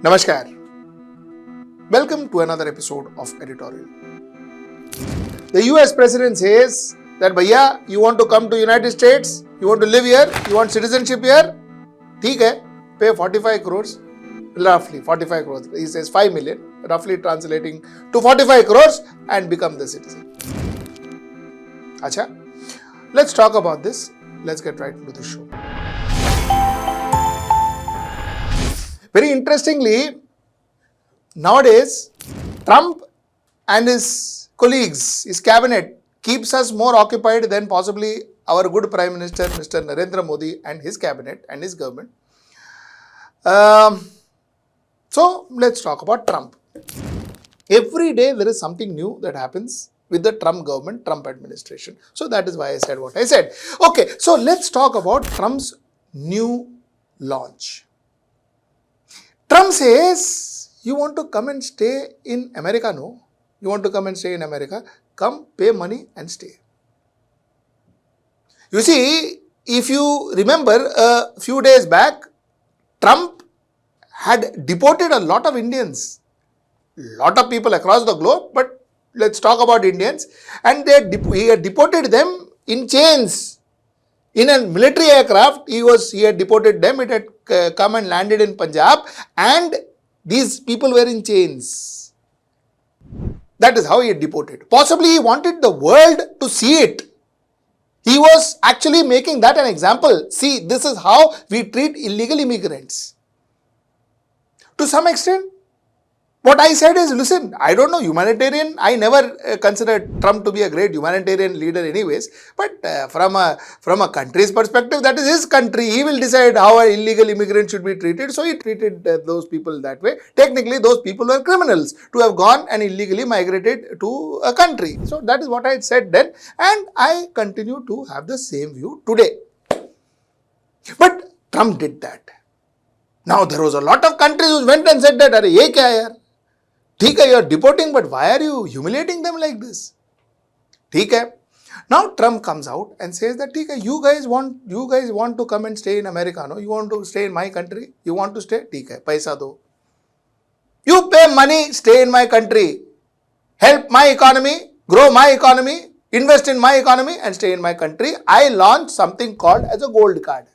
Namaskar. Welcome to another episode of Editorial. The US President says that, Bhaiya, you want to come to United States? You want to live here? You want citizenship here? ठीक है, pay 45 crores, roughly 45 crores. He says 5 million, roughly translating to 45 crores and become the citizen. Acha, let's talk about this. Let's get right into the show. Very interestingly, nowadays, Trump and his colleagues, his cabinet, keeps us more occupied than possibly our good Prime Minister, Mr. Narendra Modi, and his cabinet and his government. So, let's talk about Trump. Every day, there is something new that happens with the Trump government, Trump administration. So, that is why I said what I said. Okay, so let's talk about Trump's new launch. Trump says, you want to come and stay in America? No. You want to come and stay in America? Come, pay money and stay. You see, if you remember a few days back, Trump had deported a lot of Indians. Lot of people across the globe, but let's talk about Indians. And he had deported them in chains. In a military aircraft, he had deported them. It had come and landed in Punjab, and these people were in chains. That is how he had deported. Possibly he wanted the world to see it. He was actually making that an example. See, this is how we treat illegal immigrants. To some extent, what I said is, listen, I don't know, humanitarian, I never considered Trump to be a great humanitarian leader anyways, but from a country's perspective, that is his country. He will decide how an illegal immigrant should be treated. So he treated those people that way. Technically, those people were criminals to have gone and illegally migrated to a country. So that is what I had said then, and I continue to have the same view today. But Trump did that. Now, there was a lot of countries who went and said that, "Arey, ye kya hai yaar? ठीक है, you are deporting, but why are you humiliating them like this? ठीक है. Now Trump comes out and says that, ठीक है, you guys want to come and stay in America, no? You want to stay in my country? You want to stay? ठीक है, पैसा दो. You pay money, stay in my country. Help my economy, grow my economy, invest in my economy and stay in my country. I launched something called as a gold card.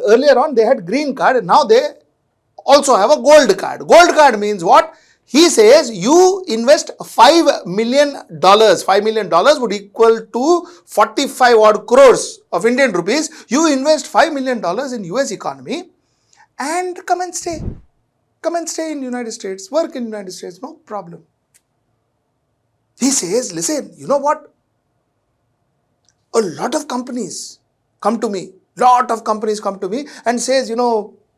Earlier on, they had green card. Now they also have a gold card. Gold card means what? He says you invest $5 million. $5 million would equal to 45 odd crores of Indian rupees. You invest $5 million in US economy and come and stay. Come and stay in United States. Work in United States. No problem. He says, listen, you know what? A lot of companies come to me. And says,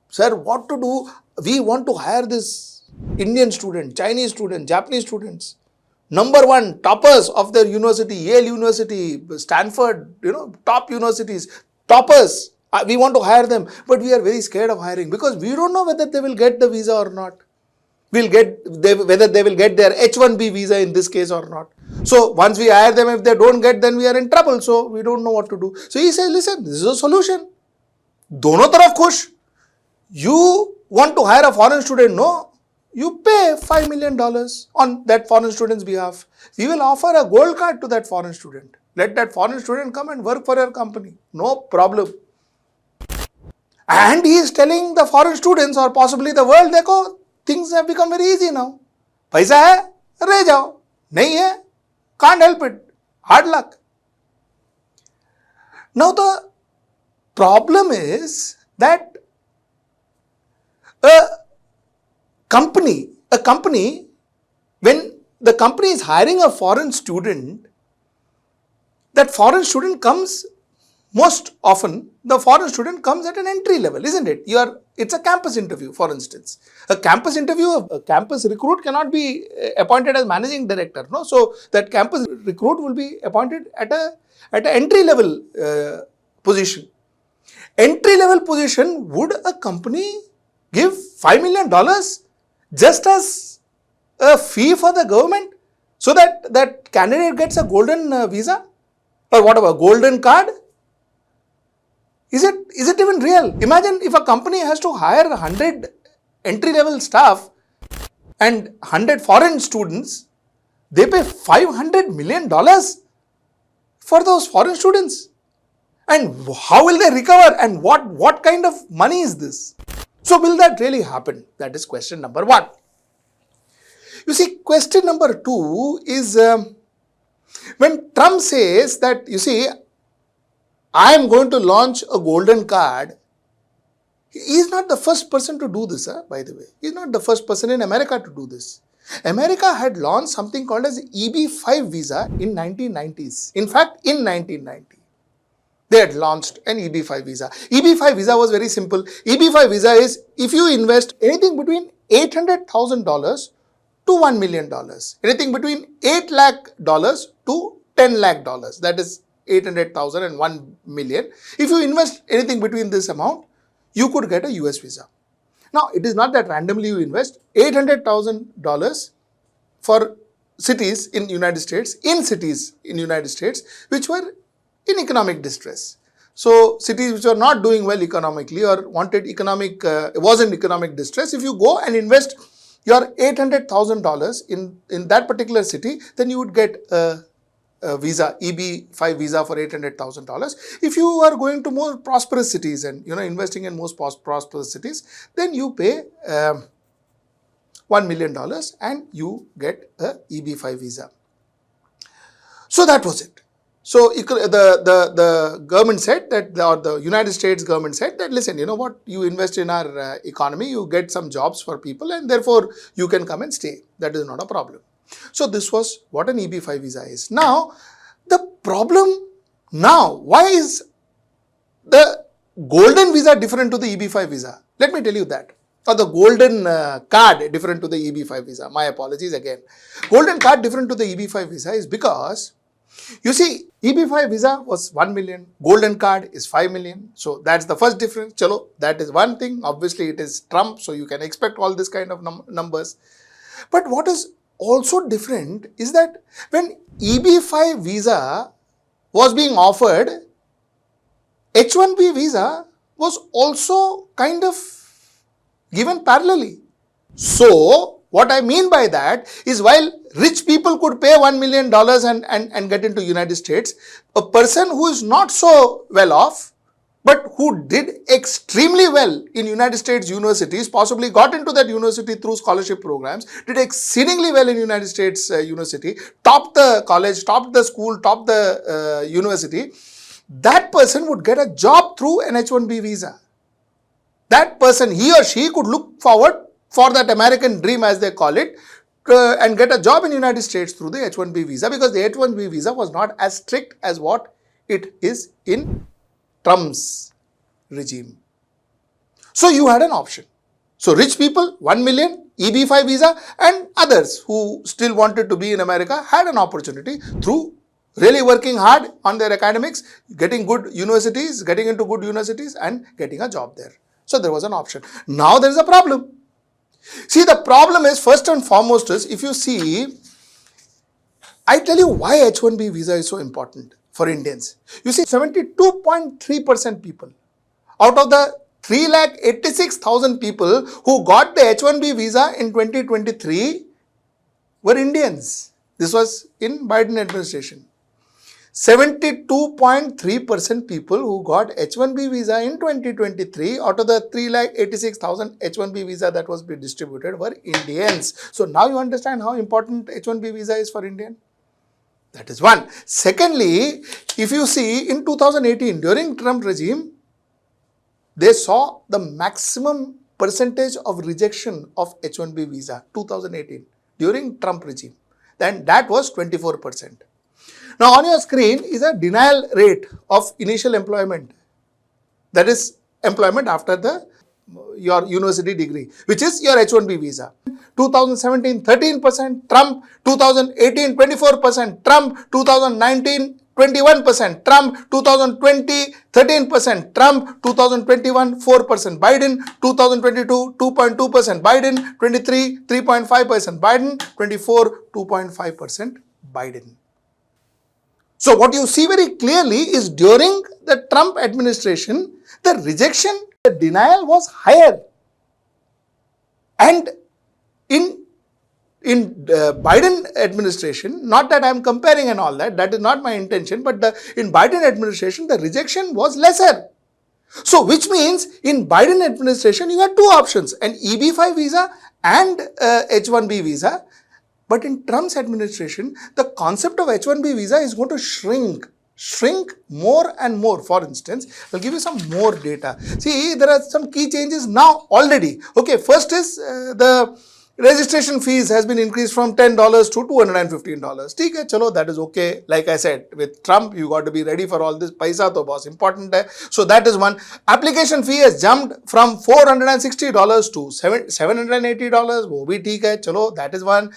sir, what to do? We want to hire this Indian student, Chinese student, Japanese students. Number one, toppers of their university, Yale University, Stanford, top universities, toppers. We want to hire them, but we are very scared of hiring because we don't know whether they will get the visa or not. Whether they will get their H-1B visa in this case or not. So once we hire them, if they don't get, then we are in trouble. So we don't know what to do. So he says, listen, this is a solution. Dono taraf khush. You want to hire a foreign student? No. You pay $5 million on that foreign student's behalf. We will offer a gold card to that foreign student. Let that foreign student come and work for your company. No problem. And he is telling the foreign students or possibly the world, dekho, things have become very easy now. Paisa hai, reh jao. Nahi hai, can't help it. Hard luck. Now the problem is that a company, when the company is hiring a foreign student, that foreign student comes most often, the foreign student comes at an entry level, isn't it? It's a campus interview, for instance. A campus interview, a campus recruit cannot be appointed as managing director. No, so that campus recruit will be appointed at an entry level position. Entry level position, would a company give $5 million just as a fee for the government so that that candidate gets a golden visa or whatever, golden card? Is it even real? Imagine if a company has to hire 100 entry-level staff and 100 foreign students, they pay $500 million for those foreign students. And how will they recover, and what kind of money is this? So will that really happen? That is question number one. You see, question number two is when Trump says that, you see, I am going to launch a golden card. He is not the first person to do this, by the way. He is not the first person in America to do this. America had launched something called as EB-5 visa in 1990s. In fact, in 1990. They had launched an EB-5 visa. EB-5 visa was very simple. EB-5 visa is if you invest anything between $800,000 to $1 million. Anything between $8 lakh to $10 lakh. That is 800,000 and 1 million. If you invest anything between this amount, you could get a US visa. Now, it is not that randomly you invest $800,000 for cities in United States, which were in economic distress. So, cities which are not doing well economically or wasn't economic distress, if you go and invest your $800,000 in that particular city, then you would get a visa, EB-5 visa for $800,000. If you are going to more prosperous cities and investing in most prosperous cities, then you pay $1 million and you get a EB-5 visa. So that was it. So the government said that, or the United States government said that, listen, you know what, you invest in our economy, you get some jobs for people, and therefore you can come and stay. That is not a problem. So this was what an EB-5 visa is. Now, the problem now, why is the golden visa different to the EB-5 visa? Let me tell you that. Or the golden card different to the EB-5 visa. My apologies again. Golden card different to the EB-5 visa is because, you see, EB-5 visa was 1 million, golden card is 5 million. So that's the first difference. Chalo, that is one thing. Obviously, it is Trump, so you can expect all this kind of numbers. But what is also different is that when EB-5 visa was being offered, H-1B visa was also kind of given parallelly. So, what I mean by that is, while rich people could pay $1 million and get into United States, a person who is not so well off, but who did extremely well in United States universities, possibly got into that university through scholarship programs, did exceedingly well in United States university, topped the college, topped the school, topped the university, that person would get a job through an H-1B visa. That person, he or she, could look forward for that American dream, as they call it, and get a job in United States through the H-1B visa, because the H-1B visa was not as strict as what it is in Trump's regime. So you had an option. So rich people, 1 million, EB-5 visa, and others who still wanted to be in America had an opportunity through really working hard on their academics, getting good universities, getting into good universities and getting a job there. So there was an option. Now there is a problem. See, the problem is, first and foremost, is if you see, I tell you why H-1B visa is so important for Indians. You see, 72.3% people out of the 386,000 people who got the H-1B visa in 2023 were Indians. This was in Biden administration. 72.3% people who got H-1B visa in 2023 out of the 386,000 H-1B visa that was being distributed were Indians. So now you understand how important H-1B visa is for Indian. That is one. Secondly, if you see, in 2018, during Trump regime, they saw the maximum percentage of rejection of H-1B visa, 2018, during Trump regime. Then that was 24%. Now on your screen is a denial rate of initial employment. That is employment after your university degree, which is your H-1B visa. 2017, 13%, Trump. 2018, 24%, Trump. 2019, 21%, Trump. 2020, 13%, Trump. 2021, 4%, Biden. 2022, 2.2%, Biden. 23, 3.5%, Biden. 24, 2.5%, Biden. So what you see very clearly is, during the Trump administration, the rejection, the denial was higher. And in Biden administration, not that I am comparing and all that, that is not my intention, but in Biden administration, the rejection was lesser. So, which means in Biden administration, you had two options, an EB-5 visa and H-1B visa. But in Trump's administration, the concept of H-1B visa is going to shrink more and more. For instance, I'll give you some more data. See, there are some key changes now already. Okay, first is the registration fees has been increased from $10 to $215. ठीक है, चलो, that is okay. Like I said, with Trump, you got to be ready for all this. Paisa to boss important hai. So that is one. Application fee has jumped from $460 to $780. वो भी ठीक है, चलो, that is one.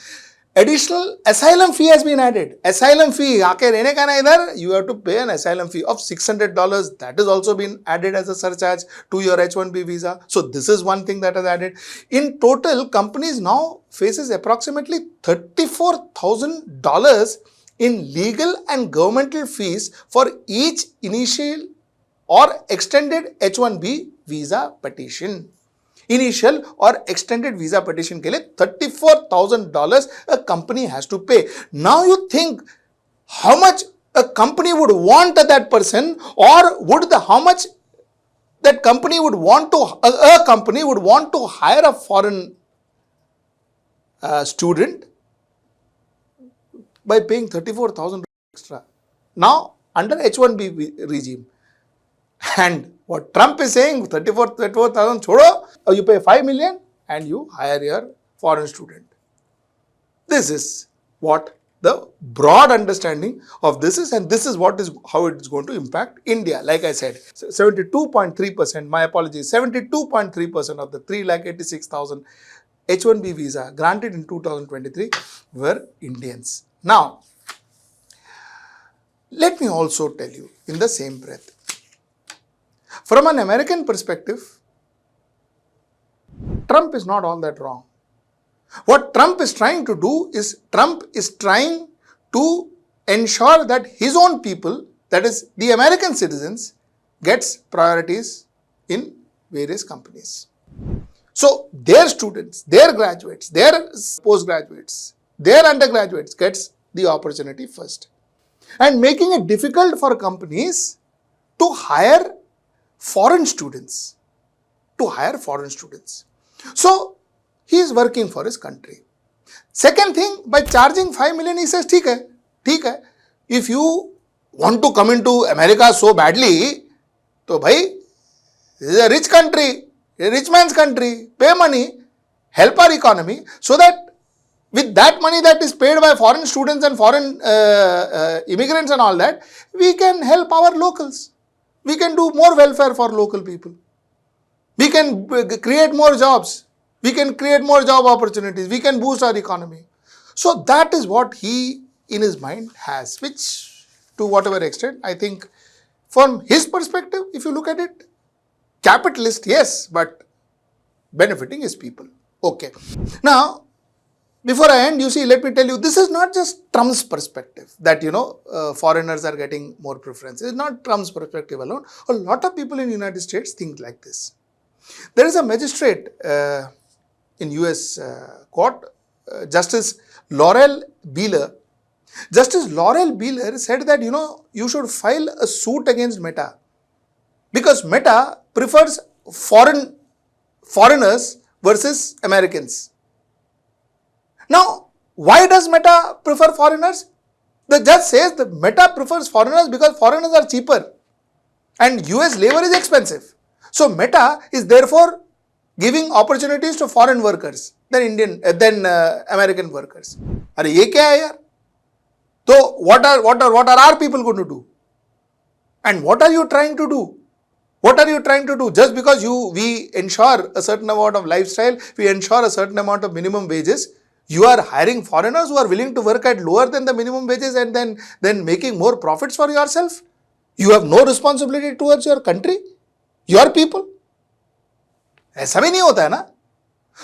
Additional asylum fee has been added. Asylum fee, आके रहने का ना इधर, you have to pay an asylum fee of $600. That has also been added as a surcharge to your H-1B visa. So this is one thing that is added. In total, companies now faces approximately $34,000 in legal and governmental fees for each initial or extended H-1B visa petition. Initial or extended visa petition के लिए $34,000 a company has to pay. Now you think how much a company would want that person, or how much that company would want to, a company would want to hire a foreign student by paying $34,000 extra. Now under H-1B regime. And what Trump is saying, 34,000 chodo, you pay 5 million and you hire your foreign student. This is what the broad understanding of this is, and this is how it is going to impact India. Like I said, 72.3%, my apologies, 72.3% of the 3,86,000 H-1B visa granted in 2023 were Indians. Now, let me also tell you in the same breath, from an American perspective, Trump is not all that wrong. What Trump is trying to do is, Trump is trying to ensure that his own people, that is the American citizens, gets priorities in various companies. So their students, their graduates, their postgraduates, their undergraduates gets the opportunity first. And making it difficult for companies to hire foreign students. So he is working for his country. Second thing, by charging 5 million, he says, ठीक है, if you want to come into America so badly, तो भाई, this is a rich country, a rich man's country, pay money, help our economy, so that with that money that is paid by foreign students and foreign immigrants and all that, we can help our locals. We can do more welfare for local people. We can create more jobs. We can create more job opportunities. We can boost our economy. So that is what he in his mind has, which to whatever extent, I think from his perspective, if you look at it, capitalist, yes, but benefiting his people. Okay. Now, before I end, you see, let me tell you, this is not just Trump's perspective that, foreigners are getting more preference. It's not Trump's perspective alone. A lot of people in the United States think like this. There is a magistrate in US court, Justice Laurel Beeler. Justice Laurel Beeler said that, you should file a suit against Meta because Meta prefers foreigners versus Americans. Now, why does Meta prefer foreigners? The judge says that Meta prefers foreigners because foreigners are cheaper and US labor is expensive. So Meta is therefore giving opportunities to foreign workers than American workers. Are ye kya hai yaar? So what are our people going to do? And what are you trying to do? What are you trying to do? Just because we ensure a certain amount of lifestyle, we ensure a certain amount of minimum wages, you are hiring foreigners who are willing to work at lower than the minimum wages and then making more profits for yourself. You have no responsibility towards your country, your people. ऐसा भी नहीं होता है ना?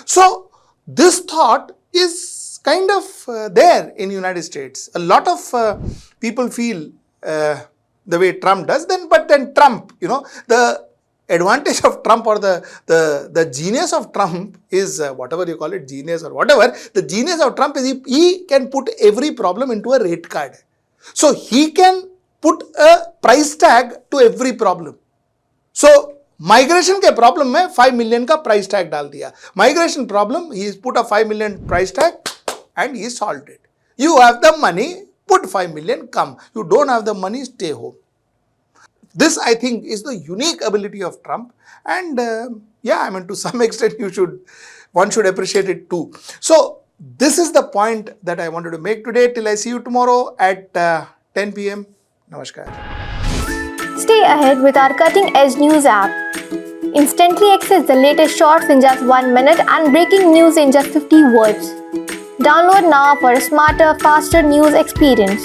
So this thought is kind of there in United States. A lot of people feel the way Trump does, but then Trump, the advantage of Trump, or the genius of Trump is, whatever you call it, genius or whatever, the genius of Trump is he can put every problem into a rate card. So he can put a price tag to every problem. So migration के problem में 5 million का price tag डाल दिया. Migration problem, he put a 5 million price tag and he solved it. You have the money, put 5 million, come. You don't have the money, stay home. This, I think, is the unique ability of Trump, and yeah, I mean, to some extent one should appreciate it too. So this is the point that I wanted to make today. Till I see you tomorrow at 10 p.m. Namaskar. Stay ahead with our cutting edge news app. Instantly access the latest shorts in just 1 minute and breaking news in just 50 words. Download now for a smarter, faster news experience.